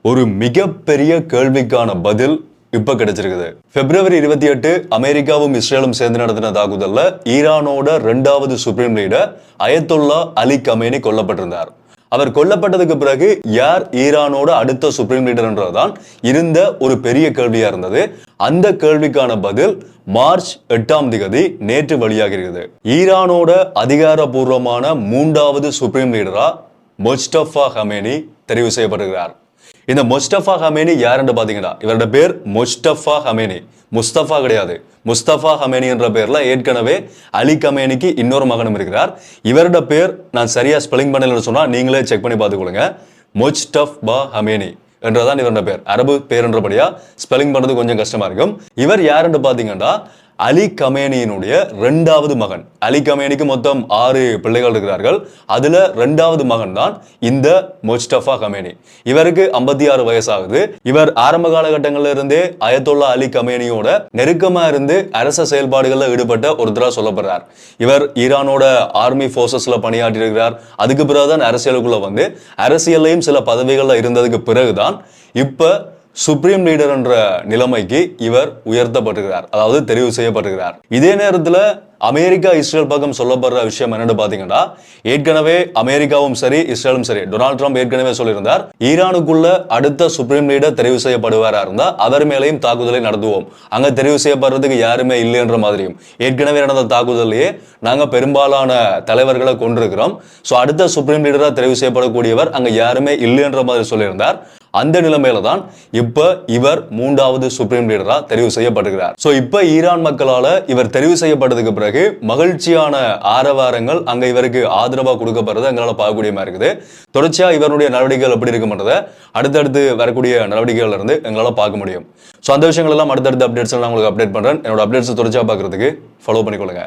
ஒரு மிகப்பெரிய கேள்விக்கான பதில் இப்ப கிடைச்சிருக்குது. பிப்ரவரி 28 அமெரிக்காவும் இஸ்ரேலும் சேர்ந்து நடத்தின தாக்குதல்ல ஈரானோட 2வது supreme leader Ayatollah Ali Khamenei கொல்லப்பட்டிருந்தார். அவர் கொல்லப்பட்டதுக்கு பிறகு யார் ஈரானோட அடுத்த சுப்ரீம் லீடர் என்றதான் இருந்த ஒரு பெரிய கேள்வியா இருந்தது. அந்த கேள்விக்கான பதில் மார்ச் 8ஆம் தேதி நேற்று வெளியாகி இருக்குது. ஈரானோட அதிகாரப்பூர்வமான 3வது சுப்ரீம் லீடரா முஸ்தபா ஹமேனி தெரிவு செய்யப்படுகிறார். இந்த முஸ்தபா ஹமேனி யாருன்னு பாத்தீங்கன்னா, இவரோட பேர் முஸ்தபா ஹமேனி, முஸ்தபா கிடையாது. முஸ்தபா ஹமேனி என்ற பேர்ல ஏற்கனவே அலி கமேனிக்கு இன்னொரு மகனும் இருக்கிறார். இவரோட பேர் நான் சரியா ஸ்பெல்லிங் பண்ணலன்னு சொன்னா நீங்களே செக் பண்ணி பார்த்துக்கொள்ளுங்க. முஸ்தபா ஹமேனி என்றதான் இவரோட பேர். அரபு பேர் என்றபடியா ஸ்பெல்லிங் பண்றது கொஞ்சம் கஷ்டமா இருக்கும். இவர் யாருன்னு பாத்தீங்கன்னா அலி கமேனியினுடைய 2வது மகன். அலி கமேனிக்கு மொத்தம் 6 பிள்ளைகள் இருக்கிறார்கள். அதுல 2வது மகன் தான் இந்த முஸ்தபா ஹமேனி. இவருக்கு 56 வயசாகுது. இவர் ஆரம்ப காலகட்டங்கள்ல இருந்தே அயத்துல்லா அலி கமேனியோட நெருக்கமா இருந்து அரச செயல்பாடுகள்ல ஈடுபட்ட ஒருத்தரா சொல்லப்படுறார். இவர் ஈரானோட ஆர்மி போர்சஸ்ல பணியாற்றி இருக்கிறார். அதுக்கு பிறகுதான் அரசியலுக்குள்ள வந்து அரசியலையும் சில பதவிகள்ல இருந்ததுக்கு பிறகுதான் இப்ப சுப்ரீம் லீடர் என்ற நிலைமைக்கு இவர் உயர்த்தப்பட்டிருக்கிறார், அதாவது தெரிவு செய்யப்பட்டிருக்கிறார். இதே நேரத்தில் அமெரிக்கா இஸ்ரேல் பக்கம் சொல்லப்படுற விஷயம் என்னன்னு பாத்தீங்கன்னா, ஏற்கனவே அமெரிக்காவும் சரி இஸ்ரேலும் சரி டொனால்ட் ட்ரம்ப் ஏற்கனவே சொல்லியிருந்தார், ஈரானுக்குள்ள அடுத்த சுப்ரீம் லீடர் தெரிவு செய்யப்படுவாரா இருந்தா அவர் மேலையும் தாக்குதலை நடத்துவோம், அங்க தெரிவு செய்யப்படுறதுக்கு யாருமே இல்லைன்ற மாதிரியும். ஏற்கனவே நடந்த தாக்குதலையே நாங்க பெரும்பாலான தலைவர்களை கொண்டிருக்கிறோம், சோ அடுத்த சுப்ரீம் லீடரா தெரிவு செய்யப்படக்கூடியவர் அங்க யாருமே இல்லைன்ற மாதிரி சொல்லியிருந்தார். அந்த நிலைமையில தான் இப்ப இவர் 3வது சுப்ரீம் லீடரா தெரிவு செய்யப்படுகிறார். சோ இப்ப ஈரான் மக்களால இவர் தெரிவு செய்யப்பட்டதுக்கு பிறகு மகிழ்ச்சியான ஆரவாரங்கள் அங்க இவருக்கு ஆதரவா கொடுக்கப்படுறதை எங்களால பார்க்கக்கூடிய மாதிரி இருக்குது. தொடர்ச்சியா இவருடைய நடவடிக்கைகள் எப்படி இருக்கும்ன்றதை அடுத்தடுத்து வரக்கூடிய நடவடிக்கைகள் இருந்து எங்களால பார்க்க முடியும். சோ அந்த விஷயங்கள் எல்லாம் அடுத்தடுத்த அப்டேட்ஸ் உங்களுக்கு அப்டேட் பண்றேன். என்னோட அப்டேட்ஸ் தொடர்ச்சியா பார்க்கறதுக்கு ஃபாலோ பண்ணிக்கொள்ளுங்க.